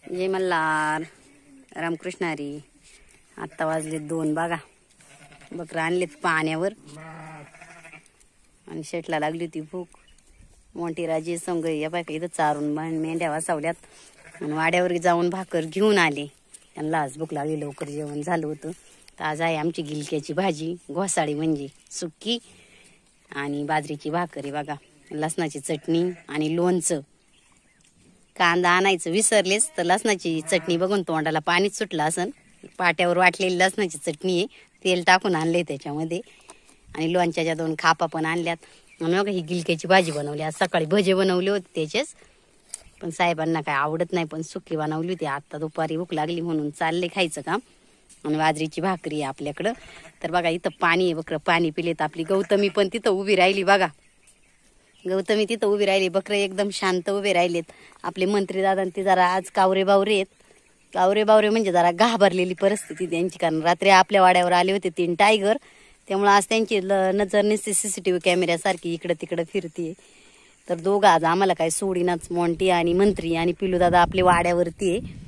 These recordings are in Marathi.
जय मल्हार, रामकृष्ण हरी. आत्ता वाजले 2 बघा. बकरं आणलेत पाण्यावर आणि शेटला लागली होती भूक. मोठी राजी संग या बायका इथं चारून मेंढ्या वाचवल्यात आणि वाड्यावर जाऊन भाकर घेऊन आले. त्यांना आज भूक लागली, लवकर जेवण झालं होतं. तर आज आहे आमची गिलक्याची भाजी, घोसाळी म्हणजे सुक्की, आणि बाजरीची भाकर आहे बघा, लसणाची चटणी आणि लोणचं. कांदा आणायचं विसरलेच तर लसणाची चटणी बघून तोंडाला पाणीच सुटलं असन. पाट्यावर वाटलेली लसणाची चटणी आहे, तेल टाकून आणले त्याच्यामध्ये, आणि लोणच्याच्या 2 खापा पण आणल्यात. आणि बघा ही गिलक्याची भाजी बनवली. आज सकाळी भजे बनवले होते त्याचेच, पण साहेबांना काय आवडत नाही, पण सुकी बनवली होती. आता दुपारी भूक लागली म्हणून चालले खायचं काम. आणि बाजरीची भाकरी आहे आपल्याकडं. तर बघा इथं पाणी आहे, बकरं पाणी पिलेत. आपली गौतमी पण तिथं उभी राहिली बघा. गौतमी तिथं उभी राहिली, बकरं एकदम शांत उभे राहिलेत. आपले मंत्री दादा ते जरा आज कावरे बावरे आहेत. कावरे बावरे म्हणजे जरा घाबरलेली परिस्थिती त्यांची, कारण रात्री आपल्या वाड्यावर आले होते 3 टायगर. त्यामुळे आज त्यांची नजर नसते CCTV कॅमेऱ्यासारखी इकडं तिकडं फिरते. तर दोघं आज आम्हाला काय सोडीनाच, मोंटी आणि मंत्री आणि पिलू दादा आपले वाड्यावरती आहे.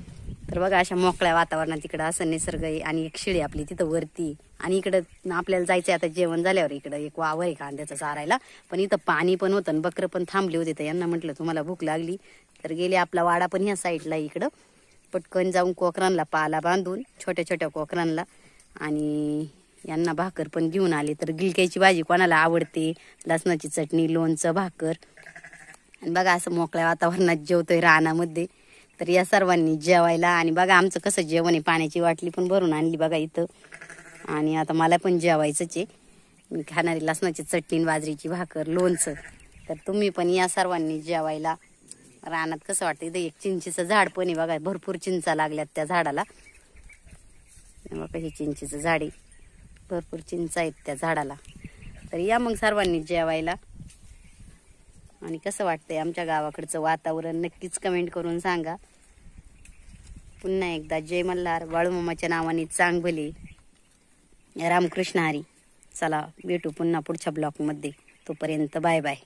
तर बघा अशा मोकळ्या वातावरणात तिकडं असं निसर्ग आहे, आणि एक शिळी आपली तिथं वरती. आणि इकडं आपल्याला जायचं आता जेवण झाल्यावर इकडं एक वावर आहे कांद्याचं चारायला, पण इथं पाणी पण होतं आणि बकरं पण थांबले होते. तर यांना म्हटलं तुम्हाला भूक लागली तर गेले. आपला वाडा पण ह्या साईडला इकडं. पटकन जाऊन कोकरांना पाला बांधून, छोट्या छोट्या कोकरांना, आणि यांना भाकर पण घेऊन आले. तर गिलक्याची भाजी कोणाला आवडते, लसणाची चटणी, लोणचं, भाकर. आणि बघा असं मोकळ्या वातावरणात जेवतोय रानामध्ये. तर या सर्वांनी जेवायला. आणि बघा आमचं कसं जेवण आहे, पाण्याची बाटली पण भरून आणली बघा इथं. आणि आता मला पण जेवायचंच आहे. मी खाणारी लसणाची चटणी, बाजरीची भाकर, लोणचं. तर तुम्ही पण या सर्वांनी जेवायला. रानात कसं वाटतं, इथं एक चिंचेचं झाड पण आहे बघा, भरपूर चिंचा लागल्यात त्या झाडाला. बघा हे चिंचेचं झाड आहे, भरपूर चिंचा आहेत त्या झाडाला. तर या मग सर्वांनी जेवायला. आणि कसं वाटतंय आमच्या गावाकडचं वातावरण नक्कीच कमेंट करून सांगा. पुन्हा एकदा जय मल्हार. बाळूमामाच्या नावाने चांग भले. रामकृष्ण हरी. चला भेटू पुन्हा पुढच्या ब्लॉगमध्ये. तोपर्यंत बाय बाय.